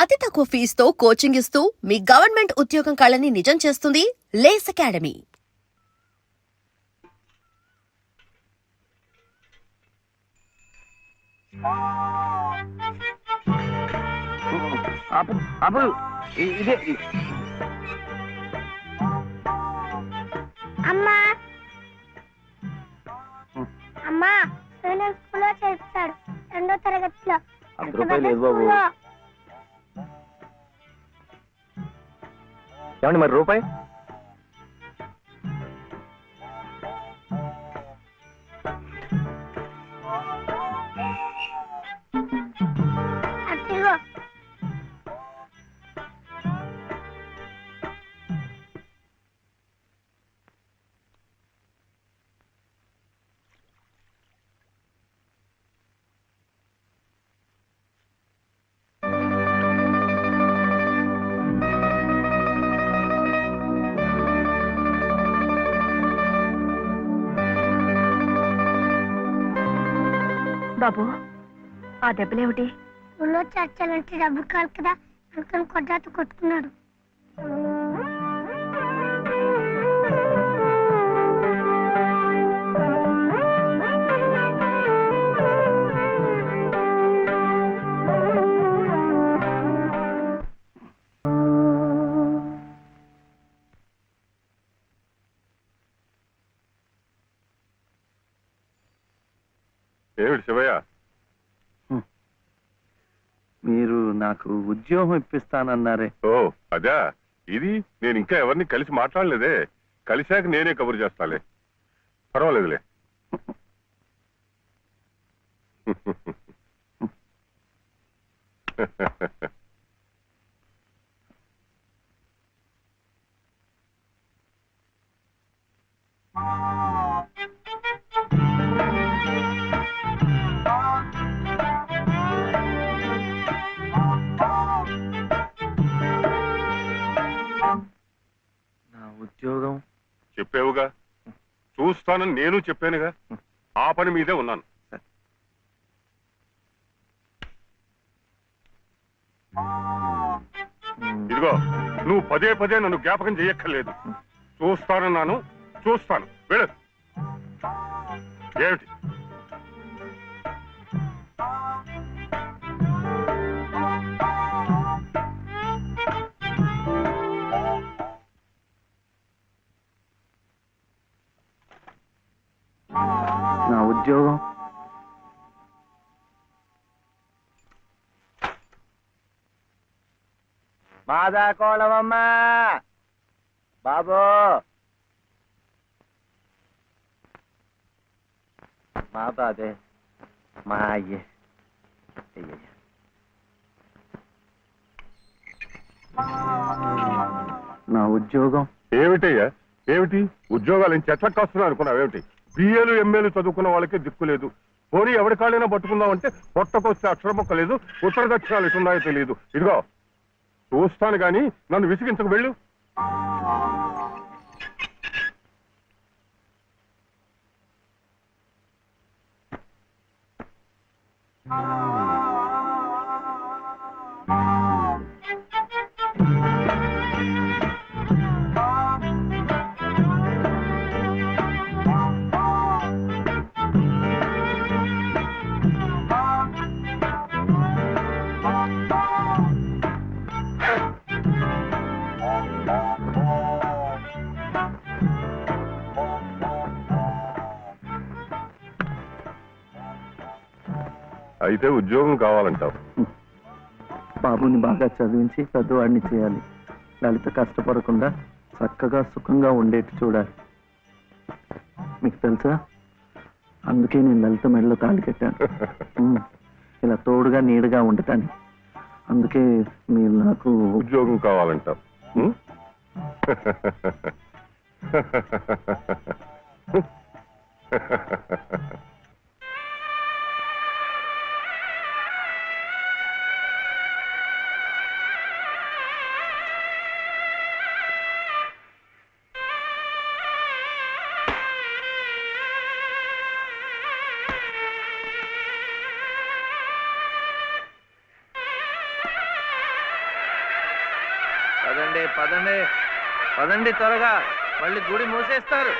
అతి తక్కువ ఫీజుతో కోచింగ్ ఇస్తూ మీ గవర్నమెంట్ ఉద్యోగం కళని నిజం చేస్తుంది లేస్ అకాడమీ. అమ్మా అమ్మా స్కూల్లో చేస్తాడు 2వ తరగతిలో. ఏమండి మరి రూపాయి? అట్టిగో బాబు, ఆ దెబ్బలేమిటి? స్కూల్లో చర్చలంటే డబ్బు కాదు కదా అనుకుని కొట్టాత కొట్టుకున్నాడు. ఏమిటి శివయ్య? మీరు నాకు ఉద్యోగం ఇప్పిస్తానన్నారే. ఓ అదా, ఇది నేను ఇంకా ఎవరిని కలిసి మాట్లాడలేదే. కలిశాక నేనే కబురు చేస్తాలే, పర్వాలేదులే. నా ఉద్యోగం చెప్పావుగా, చూస్తానని నేను చెప్పానుగా. ఆ పని మీదే ఉన్నాను. ఇదిగో, నువ్వు పదే పదే నన్ను జ్ఞాపకం చెయ్యక్కర్లేదు. చూస్తానన్నాను, చూస్తాను. వెళ్ళు. ఏమిటి? నా ఉద్యోగం మాదా కోళమమ్మా బాబు, మా బాబే, మా అయ్యే. నా ఉద్యోగం ఏమిటయ్యా? ఏమిటి ఉద్యోగాలు చెట్లకు వస్తున్నావు అనుకున్నావు? ఏమిటి బిఏలు ఎంఏలు చదువుకున్న వాళ్ళకే దిక్కు లేదు. పోనీ ఎవరి కాళ్ళైనా పట్టుకుందామంటే పొట్టకొస్తే అక్షరం మొక్క లేదు, ఉత్తర దక్షిణాలు ఎటున్నాయో తెలియదు. ఇదిగో చూస్తాను గాని నన్ను విసిగించకు. వెళ్ళు. అయితే ఉద్యోగం కావాలంటావు? బాబుని బాగా చదివించి పెద్దవాడిని చేయాలి. లలిత కష్టపడకుండా చక్కగా సుఖంగా ఉండేట్టు చూడాలి. మీకు తెలుసా, అందుకే నేను లలిత మెడలో తాళి కట్టాను. ఇలా తోడుగా నీడగా ఉండటానికి. అందుకే మీరు నాకు ఉద్యోగం కావాలంటావు. పదండి పదండి పదండి త్వరగా, మళ్ళీ గుడి మూసేస్తారు.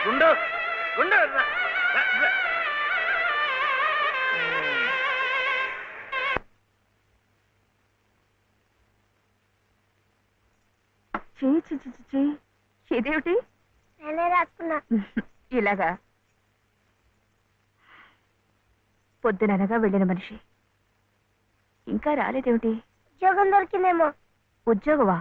గుండు గుండు ఇదేమిటి నేనే రాసుకున్నా. ఇలాగా పొద్దుననగా వెళ్ళిన మనిషి ఇంకా రాలేదేమిటి? ఉద్యోగం దొరికిందేమో. ఉద్యోగమా?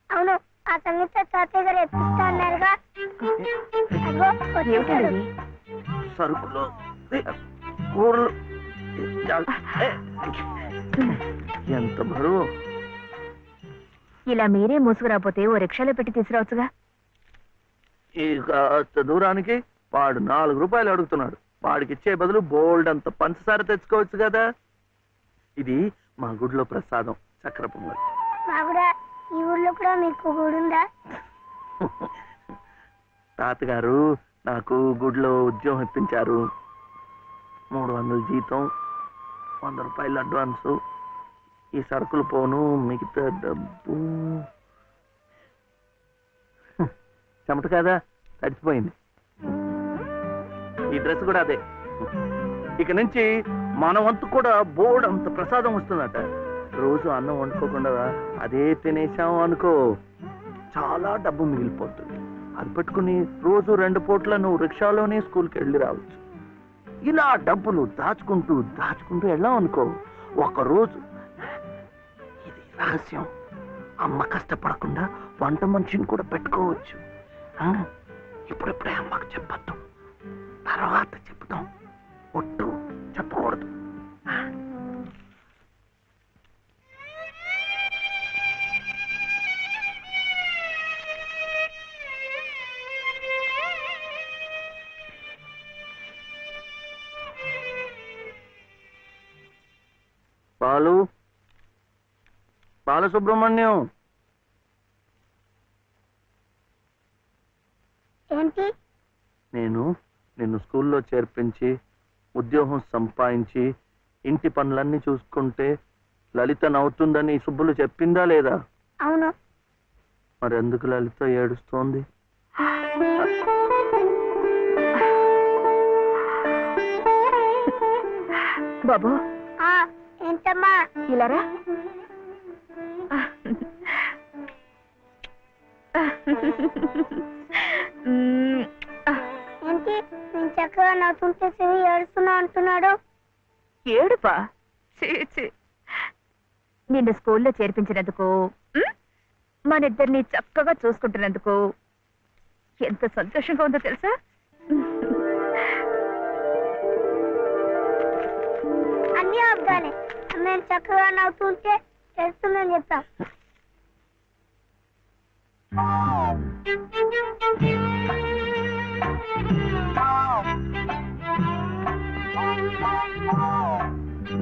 అవును, ఆ సంగీత తాతయ్య గారు ఎప్పిస్తా అన్నారుగా. అదిగో వచ్చేసాడు. ఏమిటండి? సరుకులు కూరలు ఎంత బరువు. ఇలా మీరే మోసుకురాపోతే ఓ రిక్షాలో పెట్టి తీసుకురావచ్చుగా. ఈ కాస్త దూరానికి వాడు 4 రూపాయలు అడుగుతున్నాడు. వాడికి ఇచ్చే బదులు బోల్డ్ అంత పంచదార తెచ్చుకోవచ్చు కదా. ఇది మా గుడిలో ప్రసాదం, చక్కెర పొంగల్. మా కూడా ఈ ఊర్లో కూడా మీకు గుడి ఉందా? తాతగారు నాకు గుడిలో ఉద్యోగం ఇప్పించారు. 300 జీతం, 100 రూపాయలు అడ్వాన్సు. ఈ సరుకులు పోను, మిగతా డబ్బు చెమట కదా తడిచిపోయింది. ఈ డ్రెస్ కూడా అదే. ఇక నుంచి మన వంతు కూడా బోర్డు అంత ప్రసాదం వస్తుందట. రోజు అన్నం వండుకోకుండా అదే తినేసాం అనుకో, చాలా డబ్బు మిగిలిపోతుంది. అది పెట్టుకుని రోజు 2 పూట్ల నువ్వు రిక్షాలోనే స్కూల్కి వెళ్ళి రావచ్చు. ఇలా డబ్బులు దాచుకుంటూ దాచుకుంటూ వెళ్ళాం అనుకో, ఒకరోజు, ఇది రహస్యం, అమ్మ కష్టపడకుండా వంట మనిషిని కూడా పెట్టుకోవచ్చు. ఇప్పుడిప్పుడే అమ్మకు చెప్పద్దు, తర్వాత చెప్తాం. ఒట్టు చెప్పకూడదు. బాలసుబ్రహ్మణ్యం, ఏంటి? నేను నిన్ను స్కూల్లో చేర్పించి ఉద్యోగం సంపాదించి ఇంటి పనులన్నీ చూసుకుంటే లలిత నవ్వుతుందని సుబ్బులు చెప్పిందా లేదా? అవును. మరి ఎందుకు లలిత ఏడుస్తోంది? బాబు ఏంటమ్మా? ఇలారా. ఏంటి నేను చక్కగా నవ్వుతుంటే శివి ఏడుస్తున్నా అంటున్నాడు? ఏడుపా? నిన్ను స్కూల్లో చేర్పించినందుకు, మన ఇద్దరిని చక్కగా చూసుకుంటున్నందుకు ఎంత సంతోషంగా ఉందో తెలుసా? అన్నీ అబ్బాలే. మేము చక్కగా నవ్వుతుంటే ఏడుస్తుందని చెప్తాం.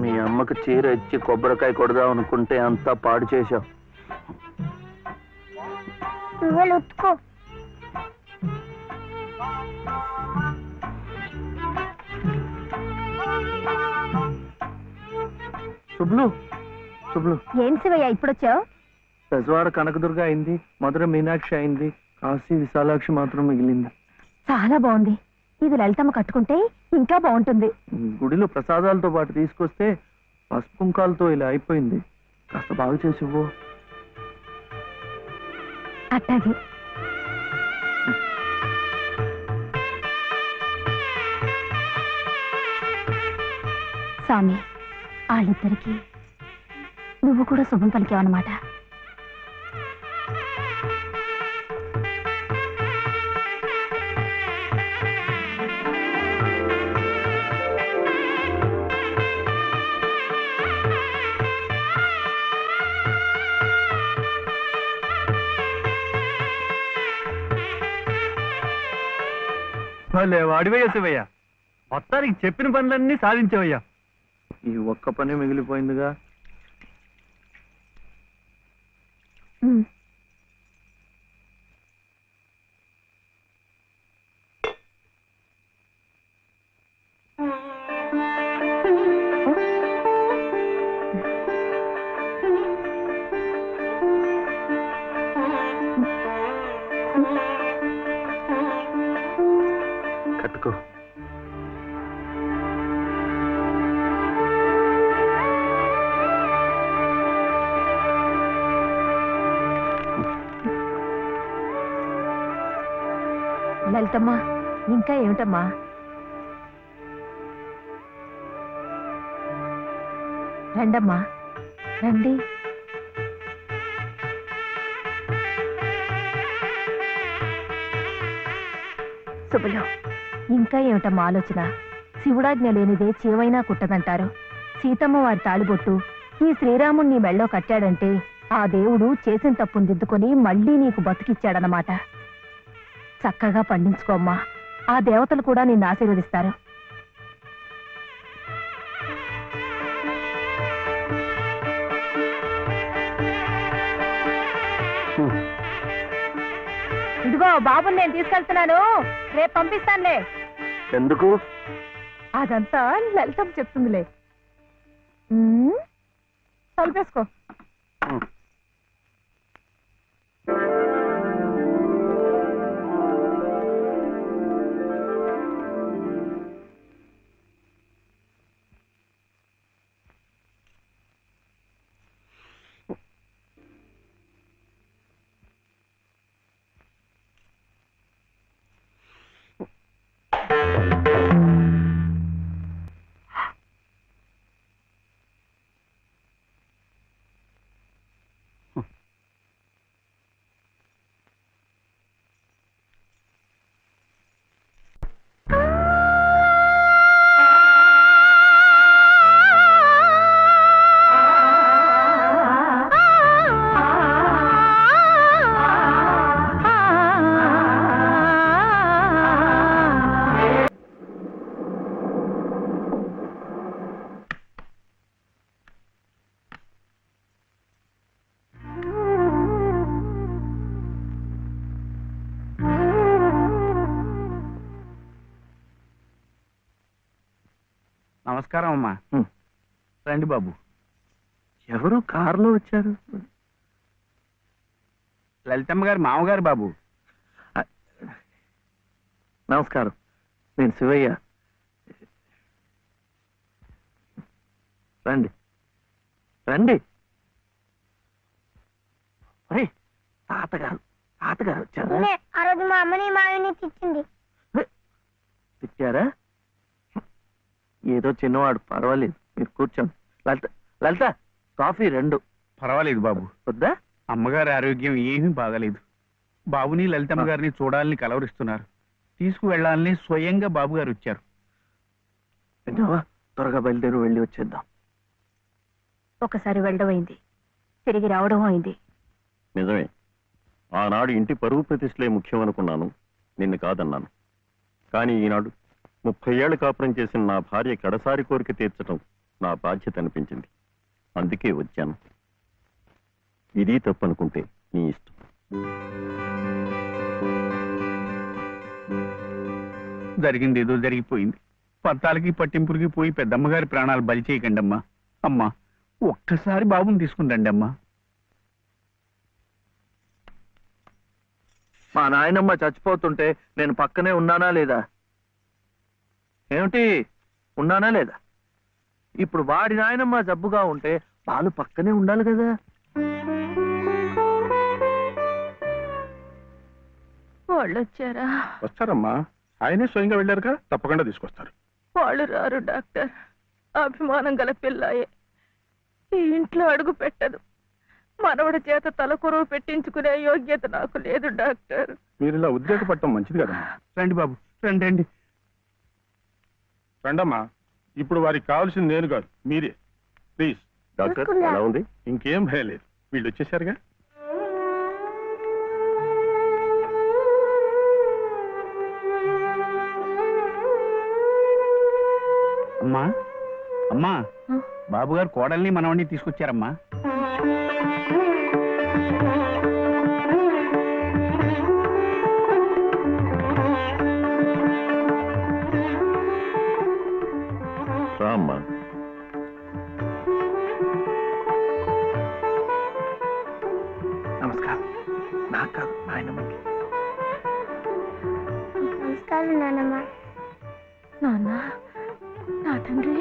మీ అమ్మకు చీర ఇచ్చి కొబ్బరికాయ కొడదాం అనుకుంటే అంతా పాడు చేశావు. నువ్వే ఉత్తుకో. శుభ్లు శుభ్లు, ఏం శివయ్య ఇప్పుడొచ్చావు? పెజవాడ కనకదుర్గ అయింది, మధుర మీనాక్షి అయింది, కాశీ విశాలాక్షి మాత్రం మిగిలింది. చాలా బాగుంది. ఇది లలితమ్మ కట్టుకుంటే ఇంకా బాగుంటుంది. గుడిలో ప్రసాదాలతో పాటు తీసుకొస్తే పసుపు కుంకాలతో ఇలా అయిపోయింది. కాస్త బాగు చేసి ఇవ్వు. అట్టాగే. స్వామి, వాళ్ళిద్దరికి నువ్వు కూడా శుభం పలికావన్నమాట. వాడివయ్యా శివయ్య, మొత్తానికి చెప్పిన పనులన్నీ సాధించవయ్యా. ఈ ఒక్క పని మిగిలిపోయిందిగా. లలితమ్మా, ఇంకా ఏమిటమ్మా? రండమ్మా, రండి. శుభలో, ఇంకా ఏమిటమ్మా ఆలోచన? శివుడాజ్ఞ లేనిదే చేవైనా కుట్టదంటారు. సీతమ్మ వారి తాళిబొట్టు ఈ శ్రీరాముణ్ణి మెళ్ళో కట్టాడంటే ఆ దేవుడు చేసిన తప్పును దిద్దుకొని మళ్ళీ నీకు బతికిచ్చాడనమాట. చక్కగా పండించుకోమ్మా, ఆ దేవతలు కూడా నిన్ను ఆశీర్వదిస్తారు. ఇదిగో బాబుని నేను తీసుకెళ్తున్నాను, రేపు పంపిస్తానులే. ఎందుకు? అదంతా లలితం చెప్తుందిలే. తలుపేసుకో. నమస్కారం అమ్మా. రండి బాబు. ఎవరు కారులో వచ్చారు? లలితమ్మ గారి మామగారు బాబు. నమస్కారం, నేను శివయ్య. రండి రండి. తాతగారు తాతగారు వచ్చారా? నేనే ఆ రోజు మా అమ్మని మావిని తిట్టింది. తిట్టారా? ఏదో చిన్నవాడు, పర్వాలేదు, మీరు కూర్చోండి. లలిత లలిత కాఫీ 2. పర్వాలేదు బాబు. వద్దా? అమ్మగారి ఆరోగ్యం ఏమీ బాగలేదు. బాబుని లలితమ్మ గారిని చూడాలని కలవరిస్తున్నారు. తీసుకువెళ్లాలని స్వయంగా బాబు గారు వచ్చారు. విన్నావా? త్వరగా బయలుదేరి వెళ్ళి వచ్చేద్దాం. ఒకసారి వెళ్ళడం అయింది, తిరిగి రావడం అయింది. నిజమే, ఆనాడు ఇంటి పరువు ప్రతిష్టలే ముఖ్యం అనుకున్నాను, నిన్ను కాదన్నాను. కానీ ఈనాడు 30 ఏళ్ల కాపురం చేసిన నా భార్య కడసారి కోరిక తీర్చడం నా బాధ్యత అనిపించింది. అందుకే వచ్చాను. ఇది తప్పనుకుంటే నీ ఇష్టం. జరిగింది ఏదో జరిగిపోయింది. పత్తాలకి పట్టింపులకి పోయి పెద్దమ్మగారి ప్రాణాలు బలి చేయకండి అమ్మా. అమ్మా, ఒక్కసారి బాబుని తీసుకుని రండి అమ్మా. మా నాయనమ్మ చచ్చిపోతుంటే నేను పక్కనే ఉన్నానా లేదా? ఏమిటి, ఉన్నానా లేదా? ఇప్పుడు వాడి నాయనమ్మ జబ్బుగా ఉంటే వాళ్ళు పక్కనే ఉండాలి కదా. వాళ్ళు వచ్చారా? వస్తారమ్మా, ఆయనే స్వయంగా వెళ్ళారుగా, తప్పకుండా తీసుకొస్తారు. వాళ్ళు రారు డాక్టర్. అభిమానం గల పిల్లాయే, ఈ ఇంట్లో అడుగు పెట్టదు. మనవడి చేత తలకొరవ పెట్టించుకునే యోగ్యత నాకు లేదు డాక్టర్. మీరు ఇలా ఉద్రేకపడటం మంచిది కదమ్మా. రండి బాబు, రండి రండి. రండమ్మా, ఇప్పుడు వారికి కావాల్సింది నేను కాదు, మీరే. ప్లీజ్. డాక్టర్ ఎలా ఉంది? ఇంకేం భయం లేదు, వీళ్ళు వచ్చేసారుగా. అమ్మా అమ్మా, బాబు గారు కోడల్ని మనవడిని తీసుకొచ్చారమ్మా. రామ్మా. నమస్కారం. నాకు కాదు, నాయనమ్మకి. నమస్కారం నాన్నమ్మ. నాన్న, నా తండ్రి.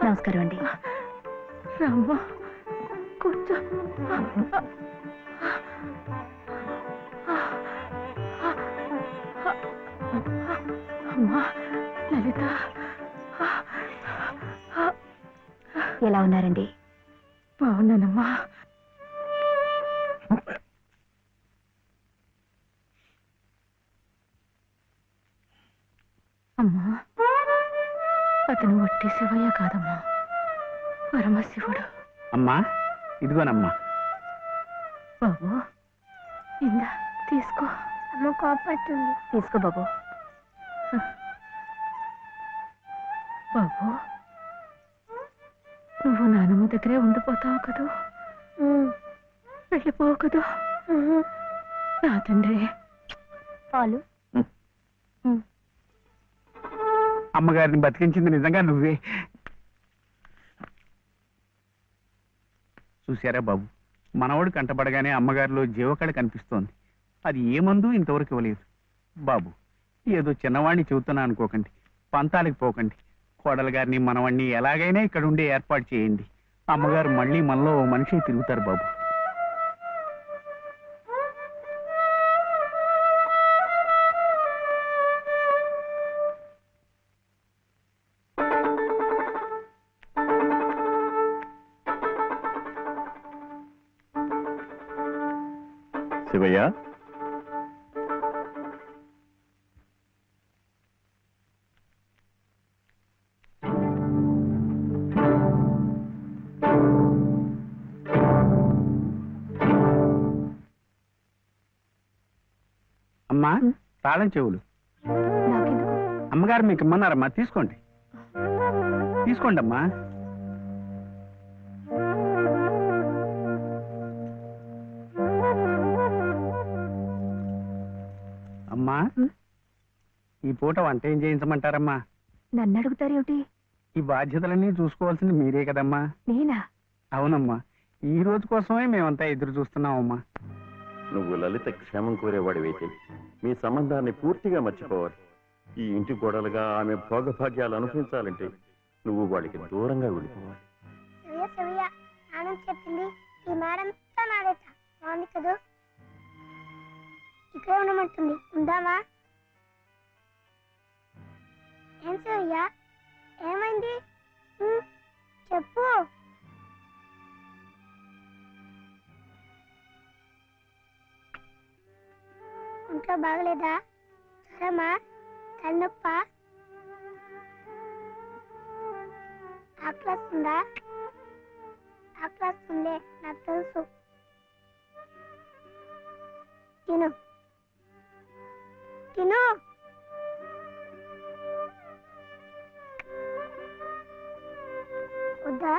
నమస్కారం అండి. రామ్మ, కూర్చో. అమ్మా లలిత ఎలా ఉన్నారండి? బాగున్నానమ్మా. అమ్మా అతను వట్టి శివయ్య కాదమ్మా, పరమశివుడు. అమ్మా ఇదిగోనమ్మా. బాబు ఇందా తీసుకో. అమ్మ కోపడుతుంది. తీసుకో బాబు. బాబు నువ్వు నానమ్మ దగ్గరే ఉండిపోతావు కదూ, వెళ్ళిపోవు కదూ. నా తండ్రి పాలు అమ్మగారిని బతికించింది నిజంగా నువ్వే. చూశారా బాబు, మనవడు కంటపడగానే అమ్మగారిలో జీవకళ కనిపిస్తోంది. అది ఏ మందు ఇంతవరకు ఇవ్వలేదు. బాబు ఏదో చిన్నవాడిని చెబుతున్నా అనుకోకండి, పంతాలకు పోకండి. కోడలు గారిని మనవాడిని ఎలాగైనా ఇక్కడ ఉండే ఏర్పాటు చేయండి. అమ్మగారు మళ్ళీ మనలో ఓ మనిషి తిరుగుతారు బాబు. శివయ్య, అమ్మా తాళం చెవులు నాకెందుకు? అమ్మగారు మీకు ఇమ్మన్నారమ్మా, తీసుకోండి తీసుకోండి అమ్మా. అమ్మా ఈ పూట వంట ఏం చేయించమంటారమ్మా? నన్ను అడుగుతారేమిటి? ఈ బాధ్యతలన్నీ చూసుకోవాల్సింది మీరే కదమ్మా. నేనా? అవునమ్మా, ఈ రోజు కోసమే మేమంతా ఎదురు చూస్తున్నామమ్మా. నువ్వు లలిత క్షేమం కోరేవాడివైతే మీ సంబంధాన్ని పూర్తిగా మర్చిపోవాలి. ఈ ఇంటి గోడలుగా ఆమె భోగభాగ్యాలు అనుభవించాలంటే నువ్వు వాడికి దూరంగా వెళ్ళిపోవాలి. సవ్య సవ్య నాన్న చెప్పింది ఈ మేడంతో నాడేట బాగుంది కదూ. ఇక్కడే ఉండమంటుంది, ఉందామా? ఏం సవ్య, ఏమైంది? చెప్పు. ఇంట్లో బాగలేదా? జ్వరమా? తలనొప్ప? ఆకలిస్తుందా? ఆకలిస్తుందే, నాకు తెలుసు. తిను తిను. వద్దా?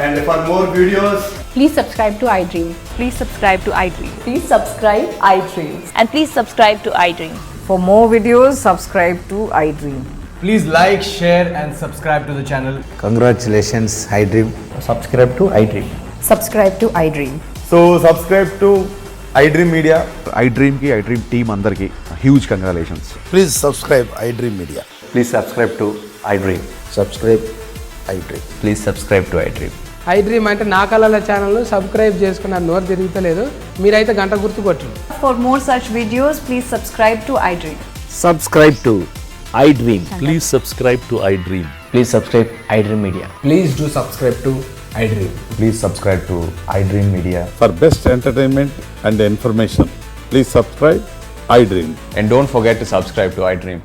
And for more videos, Please subscribe to iDream. Please subscribe to iDream. Please subscribe iDream. And please subscribe to iDream. For more videos, subscribe to iDream. please like, share, and subscribe to the channel. Congratulations, iDream. Subscribe to iDream. Subscribe to iDream. So subscribe to iDream Media. iDream ki iDream team andarki huge congratulations. Please subscribe iDream Media. Please subscribe to iDream. Subscribe iDream. Please subscribe to iDream. iDream అంటే నా కళల ఛానల్ను subscribe చేసుకున్న నోరు తిరుగుతలేదు. మీరైతే గంట గుర్తు కొట్టండి. For more such videos, please subscribe to iDream. Subscribe to iDream. Please subscribe to iDream. Please subscribe iDream Media. Please do subscribe to iDream. Please subscribe to iDream Media. for best entertainment and information, please subscribe iDream. And don't forget to subscribe to iDream.